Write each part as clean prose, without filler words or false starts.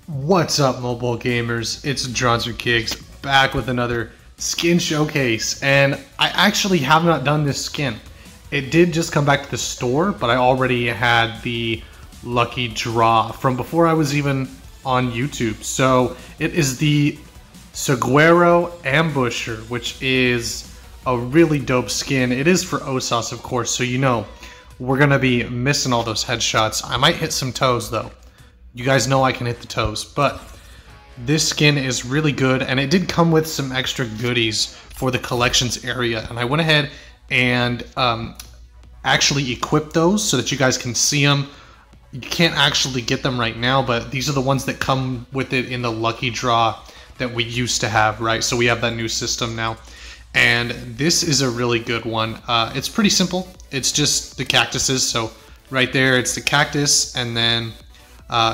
What's up, mobile gamers? It's Kigs back with another skin showcase, and I actually have not done this skin. It did just come back to the store, but I already had the lucky draw from before I was even on YouTube. So it is the SAGUARO Ambusher, which is a really dope skin. It is for Ossas, of course, so you know we're gonna be missing all those headshots. I might hit some toes though. You guys know I can hit the toes, but this skin is really good, and it did come with some extra goodies for the collections area, and I went ahead and actually equipped those so that you guys can see them. You can't actually get them right now, but these are the ones that come with it in the lucky draw that we used to have, right? So we have that new system now, and this is a really good one. It's pretty simple. It's just the cactuses, so right there it's the cactus, and then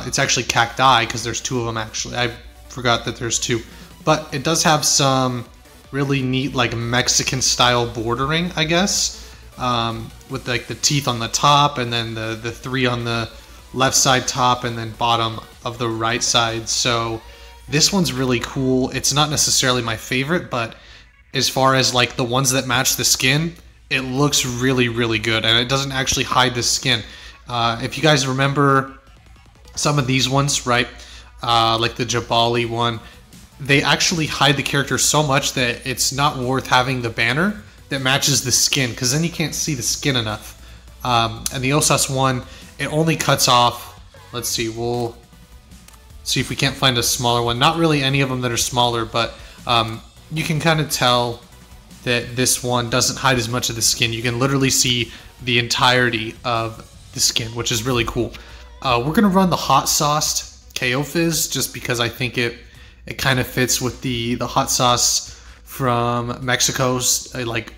it's actually cacti because there's two of them actually. I forgot that there's two, but it does have some really neat like Mexican style bordering, I guess, with like the teeth on the top, and then the three on the left side top, and then bottom of the right side. So this one's really cool. It's not necessarily my favorite, but as far as like the ones that match the skin, it looks really good, and it doesn't actually hide the skin. If you guys remember some of these ones, right, like the Jabali one, they actually hide the character so much that it's not worth having the banner that matches the skin, because then you can't see the skin enough. And the Ossas one, it only cuts off, let's see, we'll see if we can't find a smaller one. Not really any of them that are smaller, but you can kind of tell that this one doesn't hide as much of the skin. You can literally see the entirety of the skin, which is really cool. We're gonna run the hot sauced KO Fizz just because I think it kind of fits with the hot sauce from Mexico's, like,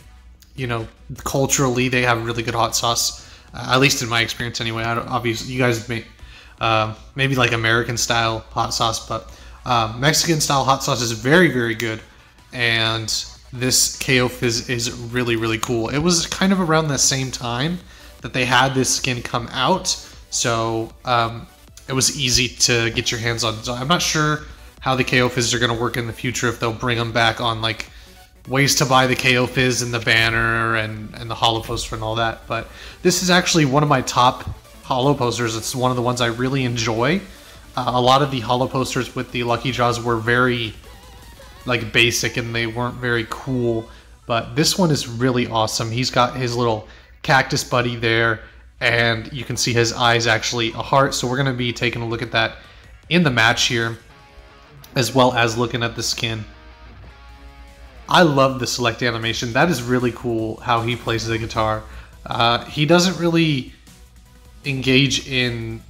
you know, culturally they have really good hot sauce, at least in my experience anyway. I don't, obviously you guys may maybe like American style hot sauce, but Mexican style hot sauce is very good, and this KO Fizz is really cool. It was kind of around the same time that they had this skin come out, so it was easy to get your hands on. So I'm not sure how the KO Fizz are going to work in the future, if they'll bring them back on like ways to buy the KO Fizz and the banner and the holo poster and all that. But this is actually one of my top holo posters. It's one of the ones I really enjoy. A lot of the holo posters with the lucky draws were very like basic and they weren't very cool, but this one is really awesome. He's got his little cactus buddy there, and you can see his eyes actually a heart, so we're going to be taking a look at that in the match here, as well as looking at the skin. I love the select animation. That is really cool how he plays the guitar. He doesn't really engage in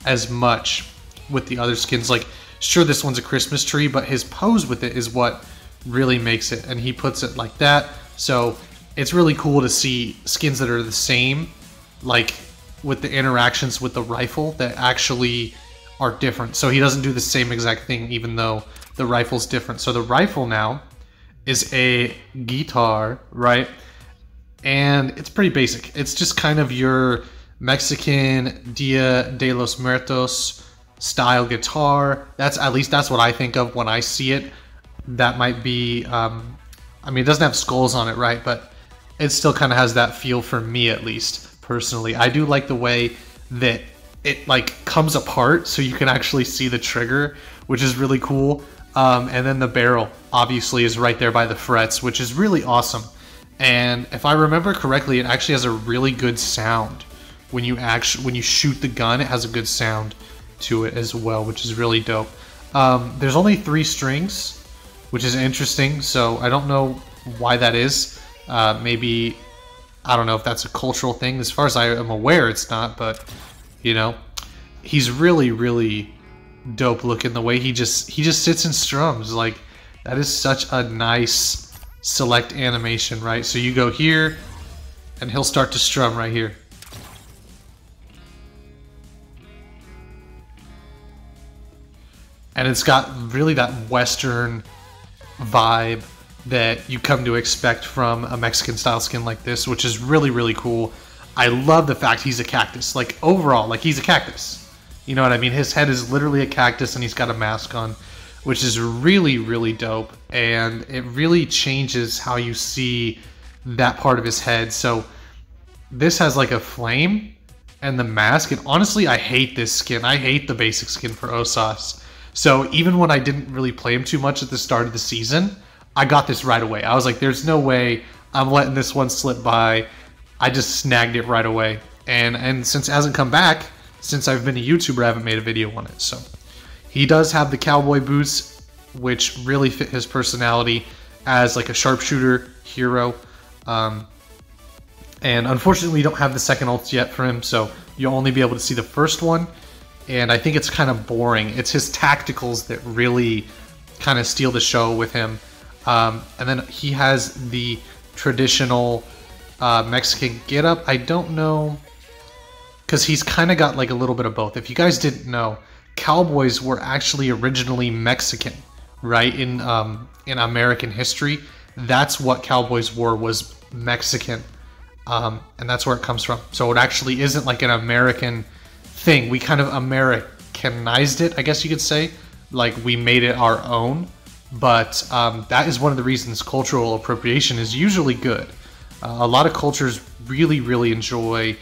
as much with the other skins. Like, sure, this one's a Christmas tree, but his pose with it is what really makes it, and he puts it like that. So it's really cool to see skins that are the same, like with the interactions with the rifle that actually are different. So he doesn't do the same exact thing even though the rifle's different. So the rifle now is a guitar, right? And it's pretty basic. It's just kind of your Mexican Dia de los Muertos style guitar. That's, at least that's what I think of when I see it. That might be, I mean, it doesn't have skulls on it, right? But it still kind of has that feel for me, at least personally. I do like the way that it like comes apart so you can actually see the trigger, which is really cool. And then the barrel obviously is right there by the frets, which is really awesome. And if I remember correctly, it actually has a really good sound. When you shoot the gun, it has a good sound to it as well, which is really dope. There's only 3 strings, which is interesting, so I don't know why that is. Maybe, I don't know if that's a cultural thing. As far as I am aware, it's not, but you know, he's really dope looking. The way he just sits and strums, like, that is such a nice select animation, right? So you go here and he'll start to strum right here. And it's got really that Western vibe that you come to expect from a Mexican style skin like this, which is really cool. I love the fact he's a cactus. Like, overall, like, he's a cactus. You know what I mean? His head is literally a cactus and he's got a mask on, which is really, really dope. And it really changes how you see that part of his head. So this has like a flame and the mask. And honestly, I hate this skin. I hate the basic skin for Ossas. So even when I didn't really play him too much at the start of the season, I got this right away. I was like, there's no way I'm letting this one slip by. I just snagged it right away. And since it hasn't come back, since I've been a YouTuber, I haven't made a video on it. So he does have the cowboy boots, which really fit his personality as like a sharpshooter hero. And unfortunately, we don't have the second ult yet for him, so you'll only be able to see the first one. And I think it's kind of boring. It's his tacticals that really kind of steal the show with him. And then he has the traditional Mexican getup. I don't know, because he's kind of got like a little bit of both. If you guys didn't know, cowboys were actually originally Mexican, right? In American history, that's what cowboys were, was Mexican. And that's where it comes from. So it actually isn't like an American thing. We kind of Americanized it, I guess you could say. Like, we made it our own. But that is one of the reasons cultural appropriation is usually good. A lot of cultures really, really enjoy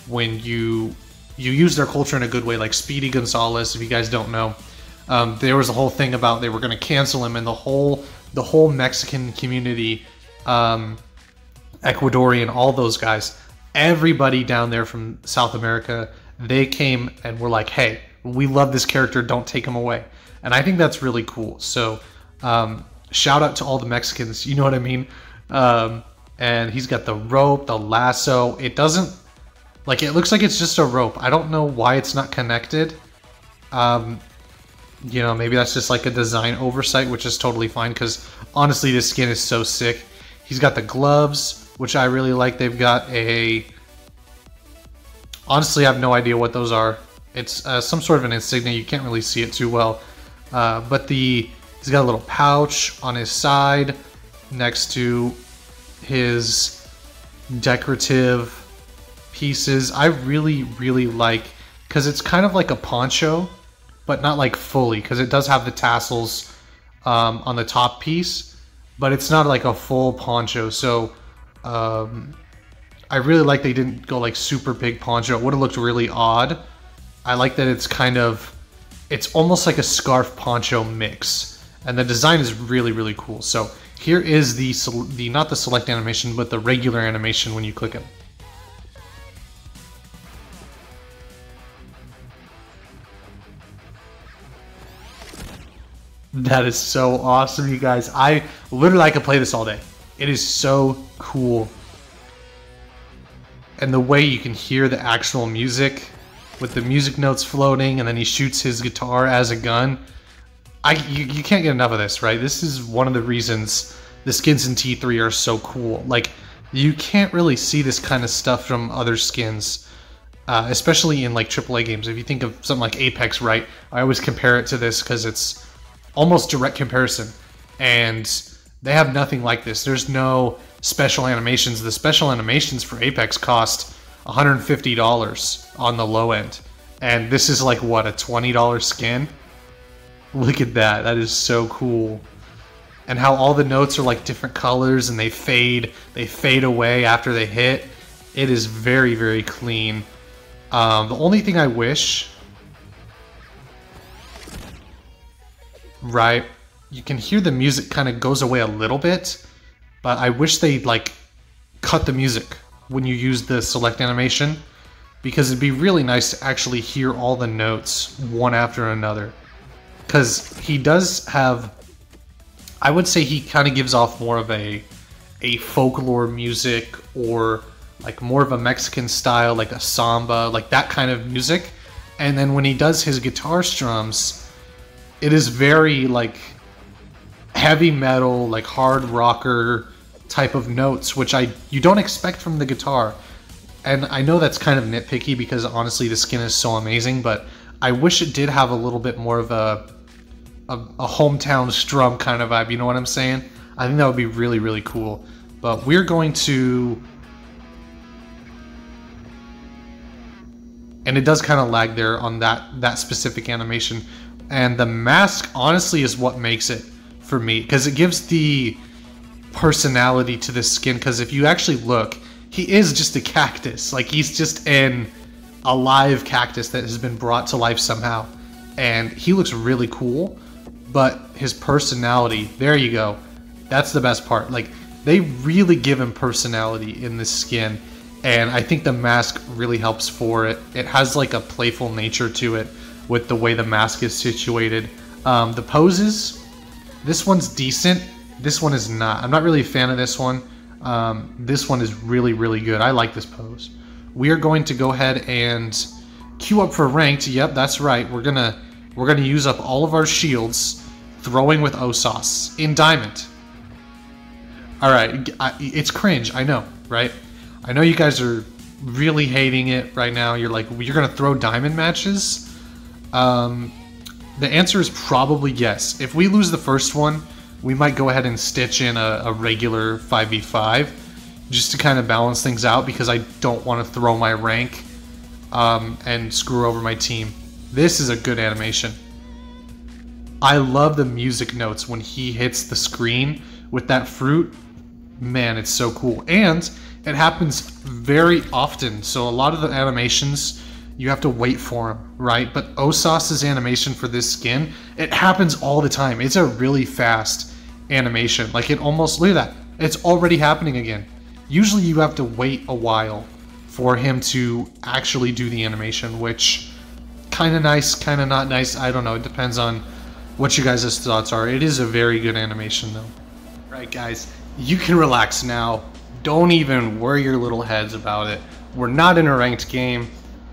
when you use their culture in a good way, like Speedy Gonzalez, if you guys don't know. There was a whole thing about they were going to cancel him, and the whole Mexican community, Ecuadorian, all those guys, everybody down there from South America, they came and were like, hey, we love this character, don't take him away. And I think that's really cool. So shout out to all the Mexicans, you know what I mean? And he's got the rope, the lasso. It doesn't, like, it looks like it's just a rope. I don't know why it's not connected. You know, maybe that's just like a design oversight, which is totally fine, because honestly, this skin is so sick. He's got the gloves, which I really like. They've got a... Honestly, I have no idea what those are. It's some sort of an insignia. You can't really see it too well. But he's got a little pouch on his side next to his decorative pieces. I really, really like, because it's kind of like a poncho, but not like fully, because it does have the tassels on the top piece, but it's not like a full poncho. So I really like they didn't go like super big poncho. It would have looked really odd. I like that it's kind of, it's almost like a scarf poncho mix, and the design is really, really cool. So here is the not the select animation, but the regular animation when you click it. That is so awesome, you guys. I could play this all day. It is so cool. And the way you can hear the actual music with the music notes floating, and then he shoots his guitar as a gun. You can't get enough of this, right? This is one of the reasons the skins in T3 are so cool. Like, you can't really see this kind of stuff from other skins, especially in like AAA games. If you think of something like Apex, right? I always compare it to this because it's almost direct comparison, and they have nothing like this. There's no special animations. The special animations for Apex cost $150 on the low end, and this is like, what, a $20 skin? Look at that. That is so cool. And how all the notes are like different colors, and they fade away after they hit. It is very, very clean. The only thing I wish, right, you can hear the music kind of goes away a little bit, but I wish they like cut the music when you use the select animation, because it'd be really nice to actually hear all the notes one after another. Because he does have, I would say he kind of gives off more of a folklore music, or like more of a Mexican style, like a samba, like that kind of music. And then when he does his guitar strums, it is very like heavy metal, like hard rocker type of notes, which you don't expect from the guitar. And I know that's kind of nitpicky, because honestly the skin is so amazing, but I wish it did have a little bit more of a hometown strum kind of vibe, you know what I'm saying? I think that would be really, really cool. But we're going to And it does kind of lag there on that specific animation. And the mask, honestly, is what makes it for me. Because it gives the personality to the skin. Because if you actually look, he is just a cactus. Like, he's just a live cactus that has been brought to life somehow. And he looks really cool. But his personality, there you go. That's the best part. Like, they really give him personality in this skin. And I think the mask really helps for it. It has like a playful nature to it with the way the mask is situated. The poses, this one's decent. This one is not. I'm not really a fan of this one. This one is really, really good. I like this pose. We are going to go ahead and queue up for ranked. Yep, that's right. We're gonna use up all of our shields, throwing with Ossas in diamond. All right, it's cringe. I know, right? I know you guys are really hating it right now. You're like, you're gonna throw diamond matches? The answer is probably yes. If we lose the first one, we might go ahead and stitch in a regular 5v5 just to kind of balance things out, because I don't want to throw my rank and screw over my team. This is a good animation. I love the music notes when he hits the screen with that fruit. Man, it's so cool. And it happens very often. So a lot of the animations, you have to wait for them, right? But Ossas' animation for this skin, it happens all the time. It's a really fast animation. Like, it almost, look at that. It's already happening again. Usually you have to wait a while for him to actually do the animation, which kind of nice, kind of not nice. I don't know. It depends on what you guys' thoughts are. It is a very good animation though. Right, guys, you can relax now. Don't even worry your little heads about it. We're not in a ranked game.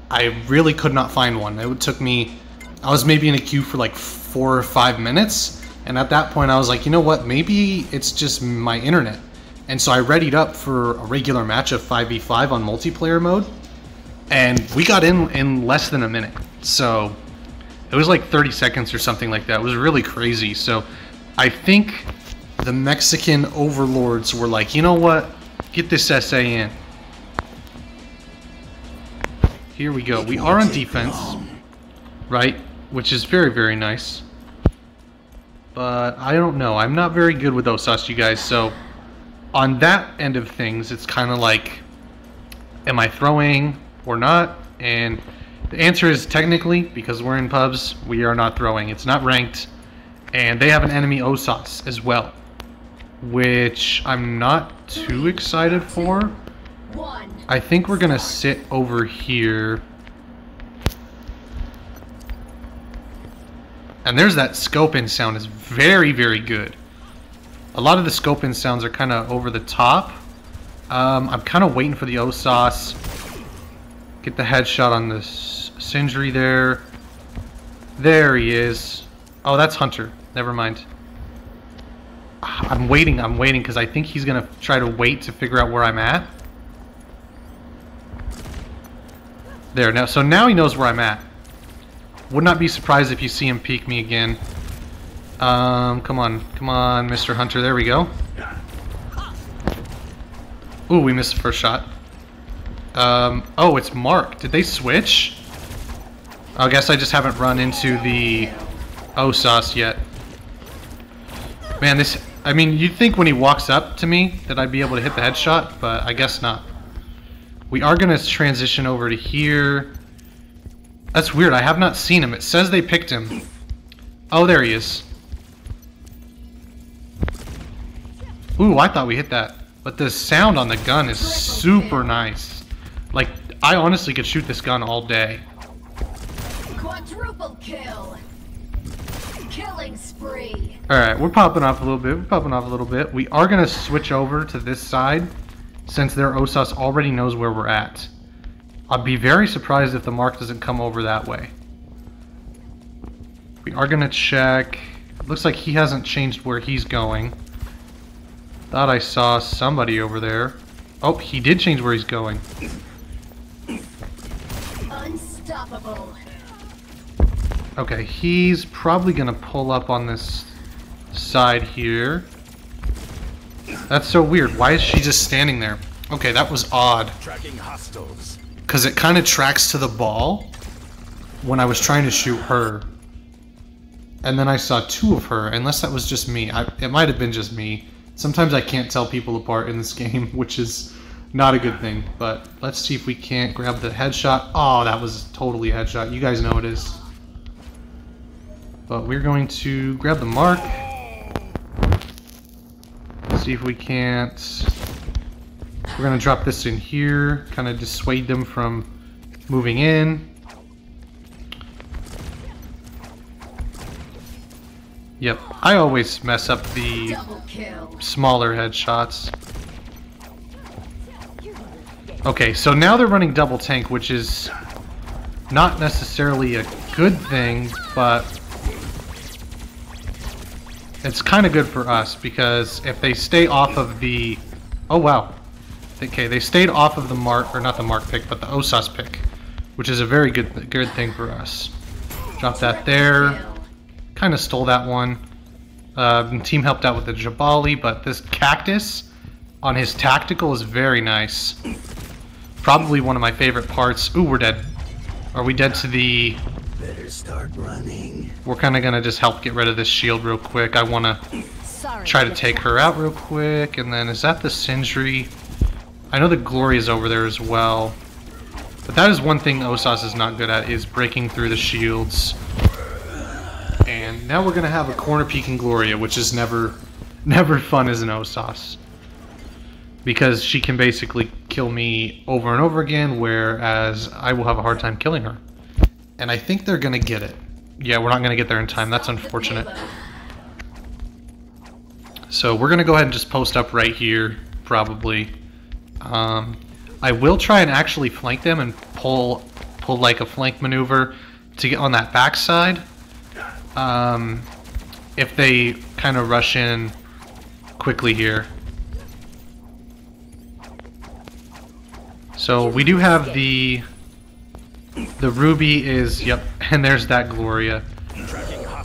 I really could not find one. It took me, I was maybe in a queue for like 4 or 5 minutes. And at that point I was like, you know what, maybe it's just my internet. And so I readied up for a regular match of 5v5 on multiplayer mode. And we got in less than a minute. So it was like 30 seconds or something like that. It was really crazy. So I think the Mexican overlords were like, you know what? Get this SA in. Here we go. We are on defense, right? Which is very, very nice. But I don't know. I'm not very good with Ossas, you guys. So on that end of things, it's kind of like, am I throwing or not? And the answer is technically, because we're in pubs, we are not throwing. It's not ranked. And they have an enemy Ossas as well, which I'm not too excited for. I think we're gonna sit over here. And there's that scope-in sound is very, very good. A lot of the scope-in sounds are kind of over the top. I'm kind of waiting for the Ossas. Get the headshot on this Sindri there. There he is. Oh, that's Hunter. Never mind. I'm waiting because I think he's going to try to wait to figure out where I'm at. There, now, so now he knows where I'm at. Would not be surprised if you see him peek me again. Come on, Mr. Hunter. There we go. Ooh, we missed the first shot. Oh, it's Mark. Did they switch? I guess I just haven't run into the Ossas yet. Man, this... I mean, you'd think when he walks up to me that I'd be able to hit the headshot, but I guess not. We are going to transition over to here. That's weird. I have not seen him. It says they picked him. Oh, there he is. Ooh, I thought we hit that. But the sound on the gun is super nice. Like, I honestly could shoot this gun all day. Quadruple kill. Killing spree. Alright, we're popping off a little bit. We are going to switch over to this side, since their Ossas already knows where we're at. I'd be very surprised if the mark doesn't come over that way. We are going to check. Looks like he hasn't changed where he's going. Thought I saw somebody over there. Oh, he did change where he's going. Unstoppable. Okay, he's probably going to pull up on this side here. That's so weird. Why is she just standing there? Okay, that was odd. Tracking hostiles. because it kind of tracks to the ball when I was trying to shoot her. And then I saw two of her, unless that was just me. It might have been just me. Sometimes I can't tell people apart in this game, which is not a good thing. But let's see if we can't grab the headshot. Oh, that was totally a headshot. You guys know it is. But we're going to grab the mark. See if we can't... We're going to drop this in here, kind of dissuade them from moving in. Yep, I always mess up the smaller headshots. Okay, so now they're running double tank, which is not necessarily a good thing, but it's kind of good for us, because if they stay off of the... Oh, wow. Okay, they stayed off of the mark, or not the mark pick, but the Ossas pick, which is a very good thing for us. Drop that there. Kind of stole that one. Team helped out with the Jabali, but this cactus on his tactical is very nice. Probably one of my favorite parts. Ooh, we're dead. Are we dead to the... Better start running. We're kind of going to just help get rid of this shield real quick. I want to try to take her out real quick. And then, is that the Sindri? I know the Glory is over there as well. But that is one thing Ossas is not good at, is breaking through the shields. And now we're going to have a corner peeking Gloria, which is never fun as an Ossas. Because she can basically kill me over and over again, whereas I will have a hard time killing her. And I think they're going to get it. Yeah, we're not going to get there in time. That's unfortunate. So we're going to go ahead and just post up right here, probably. I will try and actually flank them and pull like a flank maneuver to get on that backside. If they kind of rush in quickly here. So we do have the Ruby is, yep, and there's that Gloria.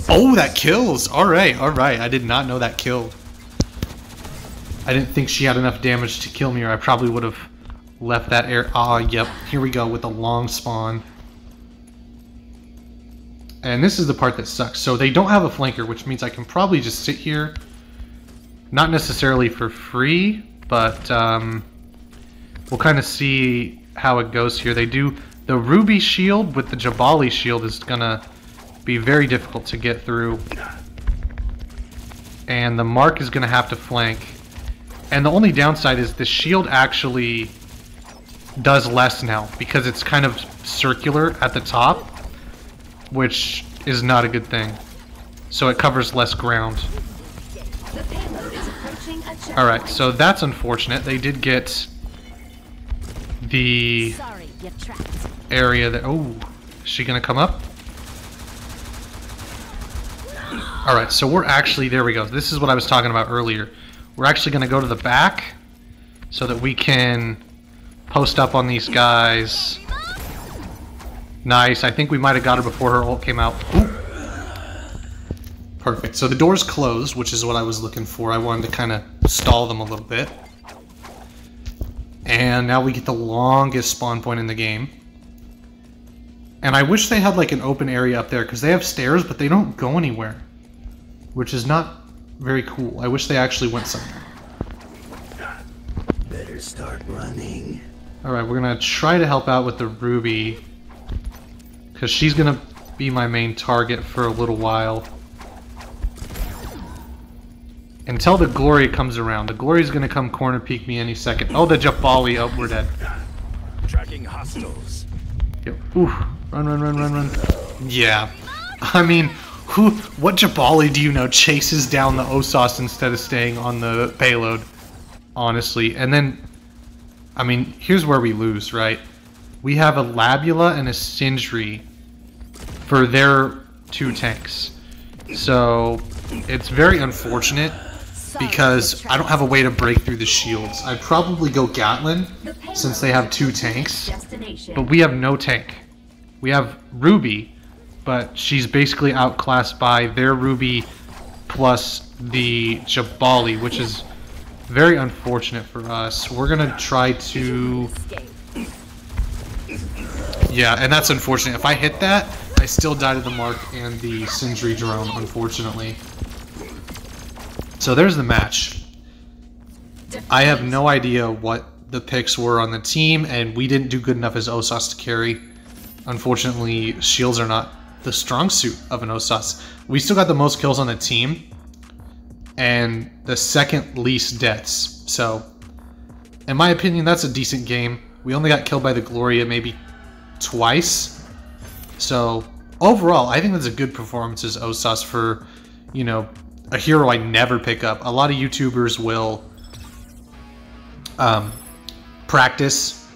Oh, that kills! Alright, alright, I did not know that killed. I didn't think she had enough damage to kill me, or I probably would have left that air. Ah, yep, here we go with a long spawn. And this is the part that sucks. So they don't have a flanker, which means I can probably just sit here. Not necessarily for free, but we'll kind of see how it goes here. They do... The Ruby shield with the Jabali shield is gonna be very difficult to get through. And the mark is gonna have to flank. And the only downside is the shield actually does less now, because it's kind of circular at the top, which is not a good thing. So it covers less ground. Alright, so that's unfortunate. They did get the area that... Oh, is she gonna come up? Alright, so we're actually... There we go. This is what I was talking about earlier. We're actually gonna go to the back so that we can post up on these guys. Nice. I think we might have got her before her ult came out. Ooh. Perfect. So the door's closed, which is what I was looking for. I wanted to kind of stall them a little bit. And now we get the longest spawn point in the game. And I wish they had like an open area up there, because they have stairs, but they don't go anywhere. Which is not very cool. I wish they actually went somewhere. Better start running. Alright, we're going to try to help out with the Ruby, because she's going to be my main target for a little while. Until the Glory comes around. The Glory's going to come corner peek me any second. Oh, the Jabali. Oh, we're dead. Tracking hostiles. Yep. Ooh. Run, run, run, run, run. Yeah. I mean, what Jabali do you know chases down the Ossas instead of staying on the payload? Honestly. And then, I mean, here's where we lose, right? We have a Labula and a Sindri for their two tanks. So, it's very unfortunate because I don't have a way to break through the shields. I'd probably go Gatlin since they have two tanks, but we have no tank. We have Ruby, but she's basically outclassed by their Ruby plus the Jabali, which is very unfortunate for us. We're gonna try to Yeah, and that's unfortunate. If I hit that, I still die to the Mark and the Sindri drone, unfortunately. So there's the match. I have no idea what the picks were on the team, and we didn't do good enough as Ossas to carry. Unfortunately, shields are not the strong suit of an Ossas. We still got the most kills on the team, and the second least deaths. So, in my opinion, that's a decent game. We only got killed by the Gloria maybe twice. So, overall, I think that's a good performance as Ossas for, you know, a hero I never pick up. A lot of YouTubers will practice,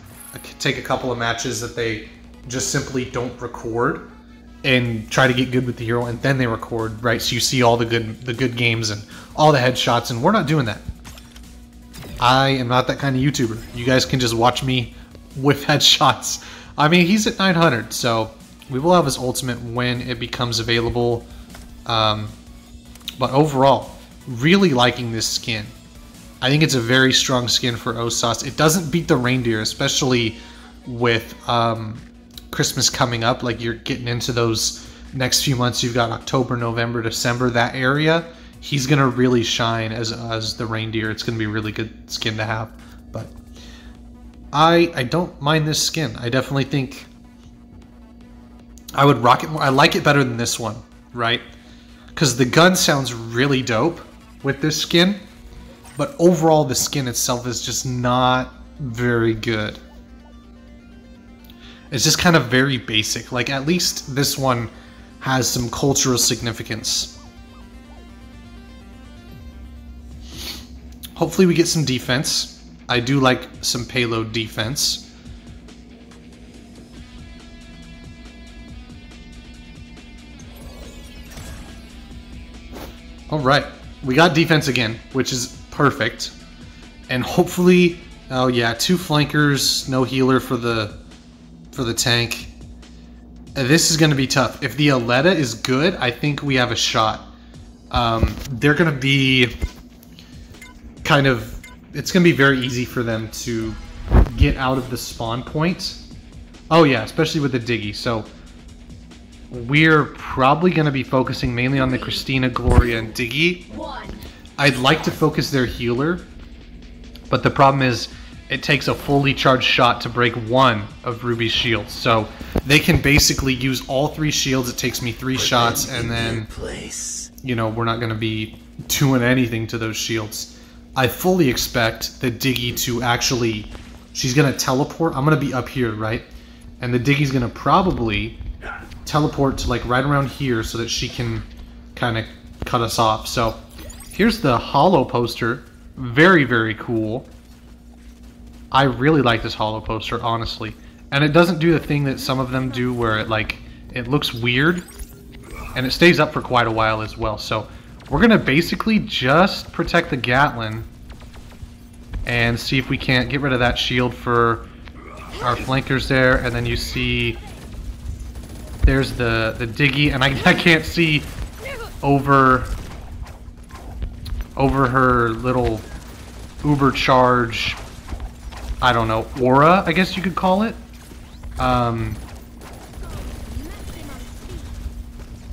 take a couple of matches that they just simply don't record and try to get good with the hero, and then they record, right? So you see all the good games and all the headshots, and we're not doing that. I am not that kind of YouTuber. You guys can just watch me with headshots. I mean, he's at 900, so we will have his ultimate when it becomes available. But overall, really liking this skin. I think it's a very strong skin for Ossas. It doesn't beat the reindeer, especially with Christmas coming up. Like, you're getting into those next few months. You've got October, November, December, that area. He's going to really shine as the reindeer. It's going to be a really good skin to have. But I don't mind this skin. I definitely think I would rock it more. I like it better than this one, right? Because the gun sounds really dope with this skin. But overall, the skin itself is just not very good. It's just kind of very basic. Like, at least this one has some cultural significance. Hopefully we get some defense. I do like some payload defense. Alright, we got defense again, which is perfect. And hopefully, oh yeah, 2 flankers, no healer for the tank. This is going to be tough. If the Aletta is good, I think we have a shot. They're going to be kind of... It's going to be very easy for them to get out of the spawn point. Oh yeah, especially with the Diggy. So we're probably going to be focusing mainly on the Christina, Gloria, and Diggy. I'd like to focus their healer, but the problem is it takes a fully charged shot to break one of Ruby's shields. So they can basically use all 3 shields. It takes me 3 shots, and then, you know, we're not going to be doing anything to those shields. I fully expect the Diggy to actually... She's going to teleport. I'm going to be up here, right? And the Diggy's going to probably teleport to, like, right around here so that she can kind of cut us off. So here's the holo poster. Very, very cool. I really like this holo poster, honestly. And it doesn't do the thing that some of them do where it, like, it looks weird. And it stays up for quite a while as well. So we're going to basically just protect the Gatlin and see if we can't get rid of that shield for our flankers there. And then you see there's the Diggy, and I can't see over her little uber charge, I don't know, aura, I guess you could call it.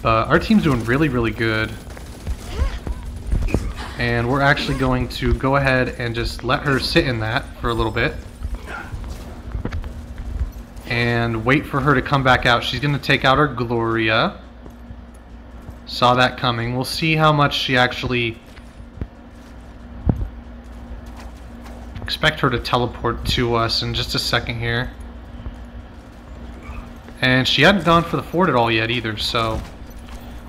But our team's doing really, really good. And we're actually going to go ahead and just let her sit in that for a little bit. And wait for her to come back out. She's going to take out our Gloria. Saw that coming. We'll see how much she actually... Expect her to teleport to us in just a second here. And she hadn't gone for the fort at all yet either, so...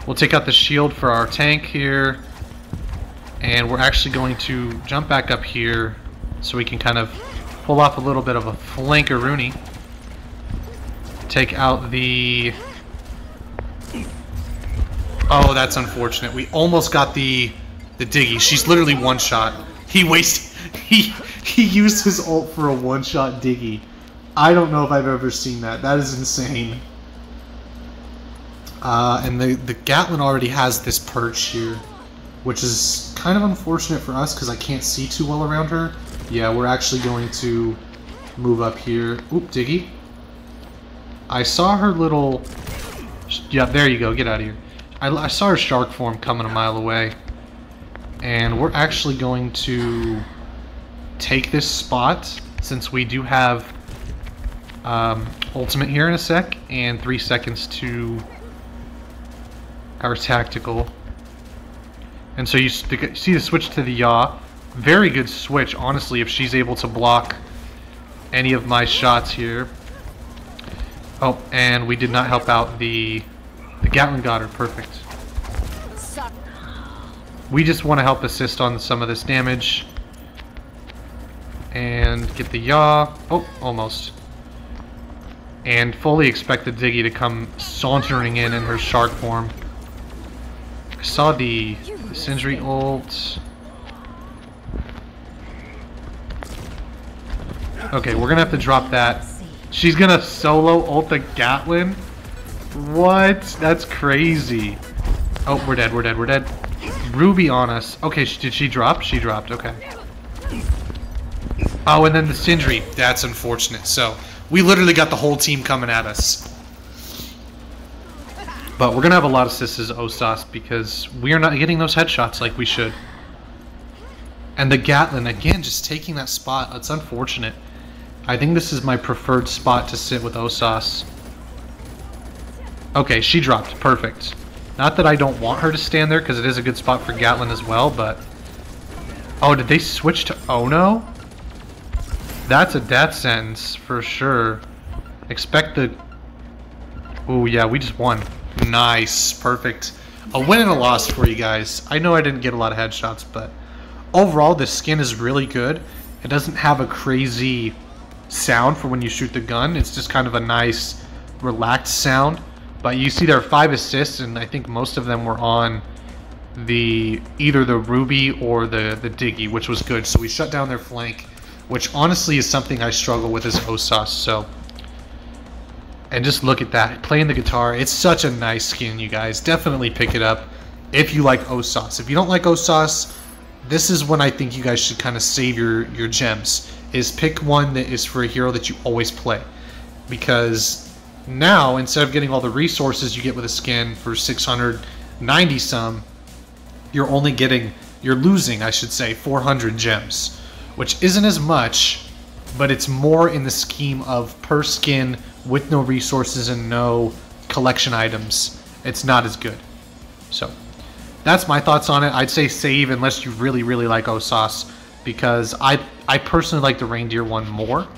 We'll take out the shield for our tank here. And we're actually going to jump back up here so we can kind of pull off a little bit of a flanker-rooney. Take out the... Oh, that's unfortunate. We almost got the Diggy. She's literally one shot. He wasted... He used his ult for a one-shot Diggy. I don't know if I've ever seen that. That is insane. And the Gatlin already has this perch here, which is kind of unfortunate for us because I can't see too well around her. Yeah, we're actually going to move up here. Oop, Diggy. I saw her little... Yeah, there you go. Get out of here. I saw her shark form coming a mile away. And we're actually going to take this spot, since we do have ultimate here in a sec, and 3 seconds to our tactical. And so you see the switch to the yaw. Very good switch, honestly, if she's able to block any of my shots here. Oh, and we did not help out the Gatling got her. Perfect. We just want to help assist on some of this damage. And get the yaw. Oh, almost. And fully expect the Diggy to come sauntering in her shark form. I saw the Sindri ult. Okay, we're gonna have to drop that. She's gonna solo ult the Gatlin? What? That's crazy. Oh, we're dead, we're dead, we're dead. Ruby on us. Okay, did she drop? She dropped, okay. Oh, and then the Sindri. That's unfortunate. So, we literally got the whole team coming at us. But we're gonna have a lot of assists as Ossas because we are not getting those headshots like we should. And the Gatlin, again, just taking that spot. It's unfortunate. I think this is my preferred spot to sit with Ossas. Okay, she dropped. Perfect. Not that I don't want her to stand there, because it is a good spot for Gatlin as well, but... Oh, did they switch to Ono? That's a death sentence, for sure. Expect the... Oh, yeah, we just won. Nice. Perfect. A win and a loss for you guys. I know I didn't get a lot of headshots, but... Overall, this skin is really good. It doesn't have a crazy sound for when you shoot the gun. It's just kind of a nice, relaxed sound. But you see there are 5 assists, and I think most of them were on either the Ruby or the Diggy, which was good. So we shut down their flank, which honestly is something I struggle with as Ossas. So, and just look at that, playing the guitar. It's such a nice skin, you guys. Definitely pick it up if you like Ossas. If you don't like Ossas, this is when I think you guys should kind of save your gems. Is pick one that is for a hero that you always play, because now, instead of getting all the resources you get with a skin for 690 some, you're losing, I should say, 400 gems, which isn't as much, but it's more in the scheme of per skin with no resources and no collection items. It's not as good. So, that's my thoughts on it. I'd say save unless you really, really like Ossas, because I personally like the reindeer one more.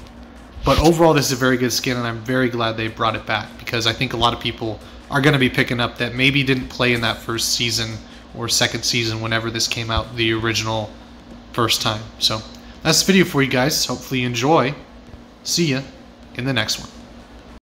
But overall, this is a very good skin, and I'm very glad they brought it back, because I think a lot of people are going to be picking up that maybe didn't play in that first season or second season whenever this came out, the original first time. So that's the video for you guys. Hopefully you enjoy. See ya in the next one.